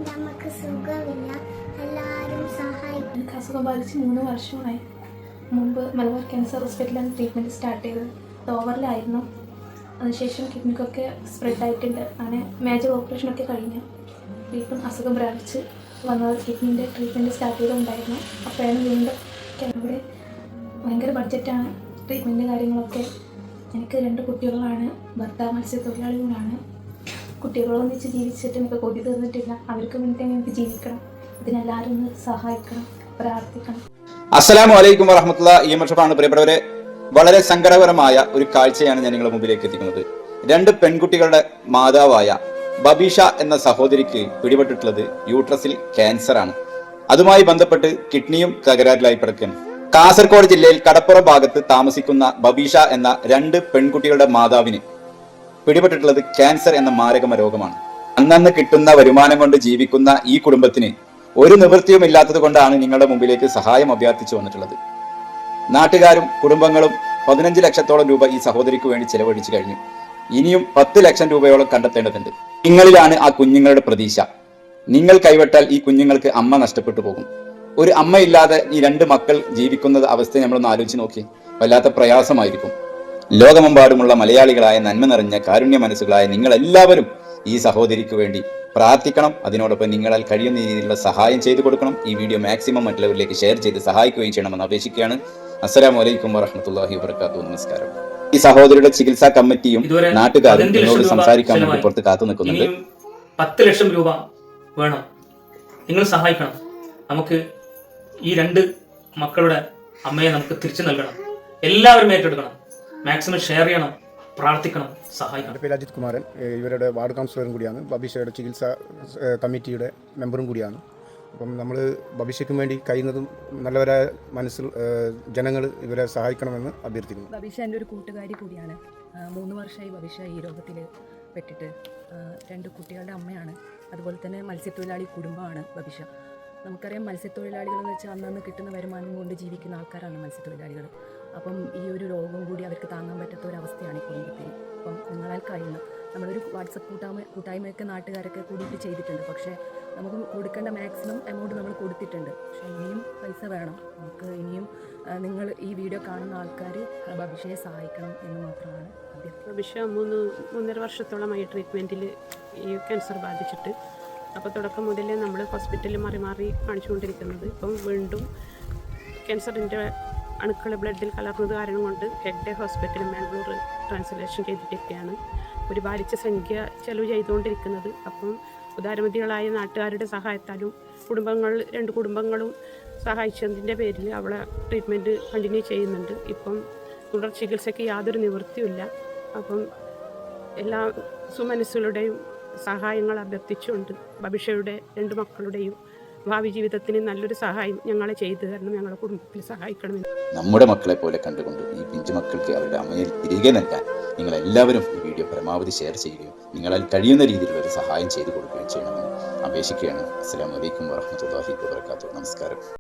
നമുക്ക് സുഖമില്ല, എല്ലാവരും സഹായിക്കും. എനിക്ക് അസുഖം ബാധിച്ച് 3 വർഷമായി. മുമ്പ് മലബാർ ക്യാൻസർ ഹോസ്പിറ്റലിലാണ് ട്രീറ്റ്മെൻറ്റ് സ്റ്റാർട്ട് ചെയ്തത്. അത് ഓവറിലായിരുന്നു. അതിനുശേഷം കിഡ്നിക്കൊക്കെ സ്പ്രെഡ് ആയിട്ടുണ്ട്. അങ്ങനെ മേജർ ഓപ്പറേഷനൊക്കെ കഴിഞ്ഞു. ഇപ്പം അസുഖം പ്രാപിച്ച് വന്നത് കിഡ്നീൻ്റെ ട്രീറ്റ്മെൻറ്റ് സ്റ്റാർട്ട് ചെയ്തിട്ടുണ്ടായിരുന്നു. അപ്പോഴാണ് വീണ്ടും ഇവിടെ ഭയങ്കര ബഡ്ജറ്റാണ് ട്രീറ്റ്മെൻറ്റ് കാര്യങ്ങളൊക്കെ. എനിക്ക് 2 കുട്ടികളാണ്. ഭർത്താവ് മത്സ്യത്തൊഴിലാളികളാണ്. കുട്ടികളൊന്നിച്ച് ജീവിച്ചിട്ട് എനിക്ക് കൊതി തീർന്നിട്ടില്ല. അവർക്ക് വേണ്ടി എനിക്ക് ജീവിക്കണം. ഇതിനെല്ലാവരും ഒന്ന് സഹായിക്കണം, പ്രാർത്ഥിക്കണം. അസ്സലാമു അലൈക്കും വറഹ്മത്തുള്ളാഹി. ഈ വർഷമാണ് പ്രിയപ്പെട്ടവരെ, വളരെ സങ്കടകരമായ ഒരു കാഴ്ചയാണ് ഞാൻ നിങ്ങളുടെ മുമ്പിലേക്ക് എത്തിക്കുന്നത്. 2 പെൺകുട്ടികളുടെ മാതാവായ ബബീഷ എന്ന സഹോദരിക്ക് പിടിപെട്ടിട്ടുള്ളത് യൂട്രസിൽ ക്യാൻസറാണ്. അതുമായി ബന്ധപ്പെട്ട് കിഡ്നിയും തകരാറിലായി കിടക്കുകയാണ്. കാസർഗോഡ് ജില്ലയിൽ കടപ്പുറം ഭാഗത്ത് താമസിക്കുന്ന ബബീഷ എന്ന 2 പെൺകുട്ടികളുടെ മാതാവിന് പിടിപെട്ടിട്ടുള്ളത് ക്യാൻസർ എന്ന മാരകമ രോഗമാണ്. അന്നന്ന് കിട്ടുന്ന വരുമാനം കൊണ്ട് ജീവിക്കുന്ന ഈ കുടുംബത്തിന് ഒരു നിവൃത്തിയും ഇല്ലാത്തത് കൊണ്ടാണ് നിങ്ങളുടെ മുമ്പിലേക്ക് സഹായം അഭ്യർത്ഥിച്ചു വന്നിട്ടുള്ളത്. നാട്ടുകാരും കുടുംബങ്ങളും 15 ലക്ഷത്തോളം രൂപ ഈ സഹോദരിക്ക് വേണ്ടി ചെലവഴിച്ചു കഴിഞ്ഞു. ഇനിയും 10 ലക്ഷം രൂപയോളം കണ്ടെത്തേണ്ടതുണ്ട്. നിങ്ങളിലാണ് ആ കുഞ്ഞുങ്ങളുടെ പ്രതീക്ഷ. നിങ്ങൾ കൈവിട്ടാൽ ഈ കുഞ്ഞുങ്ങൾക്ക് അമ്മ നഷ്ടപ്പെട്ടു പോകും. ഒരു അമ്മയില്ലാതെ ഈ 2 മക്കൾ ജീവിക്കുന്ന അവസ്ഥ നമ്മളൊന്ന് ആലോചിച്ച് നോക്കി. വല്ലാത്ത പ്രയാസമായിരിക്കും. ലോകമെമ്പാടുമുള്ള മലയാളികളായ നന്മ നിറഞ്ഞ കാരുണ്യ മനസ്സുകളായ നിങ്ങൾ എല്ലാവരും ഈ സഹോദരിക്ക് വേണ്ടി പ്രാർത്ഥിക്കണം. അതിനോടൊപ്പം നിങ്ങളാൽ കഴിയുന്ന രീതിയിലുള്ള സഹായം ചെയ്തു കൊടുക്കണം. ഈ വീഡിയോ മാക്സിമം മറ്റുള്ളവരിലേക്ക് ഷെയർ ചെയ്ത് സഹായിക്കുകയും ചെയ്യണമെന്ന് അപേക്ഷിക്കുകയാണ്. അസ്സലാമു അലൈക്കും വറഹ്മത്തുള്ളാഹി വബറകാതുഹു. നമസ്കാരം. ഈ സഹോദരിയുടെ ചികിത്സാ കമ്മിറ്റിയും നാട്ടുകാരും നിങ്ങളോട് സംസാരിക്കാൻ വേണ്ടി പുറത്ത് കാത്തു നിൽക്കുന്നുണ്ട്. 10 ലക്ഷം രൂപ വേണം, നിങ്ങൾ സഹായിക്കണം. നമുക്ക് ഈ 2 മക്കളുടെ അമ്മയെ നമുക്ക് തിരിച്ചു നൽകണം. എല്ലാവരും ഏറ്റെടുക്കണം. മാക്സിമം ഷെയർ ചെയ്യണം, പ്രാർത്ഥിക്കണം, സഹായിക്കണം. എൻ്റെ പേര് അജിത് കുമാരൻ. ഇവരുടെ വാർഡ് കൗൺസിലറും കൂടിയാണ്. ബബീഷയുടെ ചികിത്സാ കമ്മിറ്റിയുടെ മെമ്പറും കൂടിയാണ്. അപ്പം നമ്മൾ ബബീഷയ്ക്കും വേണ്ടി കഴിയുന്നതും നല്ലവരായ മനസ്സിൽ ജനങ്ങൾ ഇവരെ സഹായിക്കണമെന്ന് അഭ്യർത്ഥിക്കുന്നു. ബബീഷ എൻ്റെ ഒരു കൂട്ടുകാരി കൂടിയാണ്. 3 വർഷമായി ബബീഷ ഈ രോഗത്തിൽ പെട്ടിട്ട്. 2 കുട്ടികളുടെ അമ്മയാണ്. അതുപോലെ തന്നെ മത്സ്യത്തൊഴിലാളി കുടുംബമാണ് ബബീഷ. നമുക്കറിയാം, മത്സ്യത്തൊഴിലാളികളെന്ന് വെച്ചാൽ അന്നന്ന് കിട്ടുന്ന വരുമാനം കൊണ്ട് ജീവിക്കുന്ന ആൾക്കാരാണ് മത്സ്യത്തൊഴിലാളികൾ. അപ്പം ഈ ഒരു രോഗം കൂടി അവർക്ക് താങ്ങാൻ പറ്റാത്ത ഒരവസ്ഥയാണ് ഈ കുടുംബത്തിൽ. അപ്പം നിങ്ങളാൽ കഴിയുന്ന നമ്മളൊരു വാട്സപ്പ് കൂട്ടായ്മയൊക്കെ നാട്ടുകാരൊക്കെ കൂടിയിട്ട് ചെയ്തിട്ടുണ്ട്. പക്ഷേ നമുക്ക് കൊടുക്കേണ്ട മാക്സിമം എമൗണ്ട് നമ്മൾ കൊടുത്തിട്ടുണ്ട്. പക്ഷേ ഇനിയും പൈസ വേണം നമുക്ക്. ഇനിയും നിങ്ങൾ ഈ വീഡിയോ കാണുന്ന ആൾക്കാർ ബബീഷയെ സഹായിക്കണം എന്ന് മാത്രമാണ് അഭ്യർത്ഥന. ബബീഷ 3.5 വർഷത്തോളമായി ട്രീറ്റ്മെൻറ്റിൽ ഈ ക്യാൻസർ ബാധിച്ചിട്ട്. അപ്പോൾ തുടക്കം മുതലേ നമ്മൾ ഹോസ്പിറ്റലിൽ മാറി കാണിച്ചുകൊണ്ടിരിക്കുന്നത്. ഇപ്പം വീണ്ടും ക്യാൻസറിൻ്റെ അണുക്കൾ ബ്ലഡിൽ കലർന്നത് കാരണം കൊണ്ട് ഹെഗ്ഡെ ഹോസ്പിറ്റൽ മാംഗ്ലൂർ ട്രാൻസ്ലേഷൻ ചെയ്തിട്ടൊക്കെയാണ് ഒരു ഭാരിച്ച സംഖ്യ ചെലവ് ചെയ്തുകൊണ്ടിരിക്കുന്നത്. അപ്പം ഉദാരമതികളായ നാട്ടുകാരുടെ സഹായത്താലും 2 കുടുംബങ്ങളും സഹായിച്ചതിൻ്റെ പേരിൽ അവളെ ട്രീറ്റ്മെൻറ്റ് കണ്ടിന്യൂ ചെയ്യുന്നുണ്ട്. ഇപ്പം തുടർ ചികിത്സയ്ക്ക് യാതൊരു നിവൃത്തിയുമില്ല. അപ്പം എല്ലാ സുമനസ്സുകളുടെയും സഹായങ്ങൾ അഭ്യർത്ഥിച്ചുകൊണ്ട് ബബീഷയുടെ 2 മക്കളുടെയും ഭാവി ജീവിതത്തിന് നല്ലൊരു സഹായം ഞങ്ങളെ ചെയ്തു തരണം, ഞങ്ങളുടെ കുടുംബത്തിൽ സഹായിക്കണമെന്ന്. നമ്മുടെ മക്കളെ പോലെ കണ്ടുകൊണ്ട് ഈ പിഞ്ചു മക്കൾക്ക് അവരുടെ അമ്മയെ തിരികെ നൽകാൻ നിങ്ങൾ എല്ലാവരും ഈ വീഡിയോ പരമാവധി ഷെയർ ചെയ്യുകയും നിങ്ങളാൽ കഴിയുന്ന രീതിയിലുള്ള ഒരു സഹായം ചെയ്തു കൊടുക്കുകയും ചെയ്യണമെന്ന് അപേക്ഷിക്കുകയാണ്. അസ്സലാമു അലൈക്കും വറഹ്മത്തുള്ളാഹി വബറകാതുഹു. നമസ്കാരം.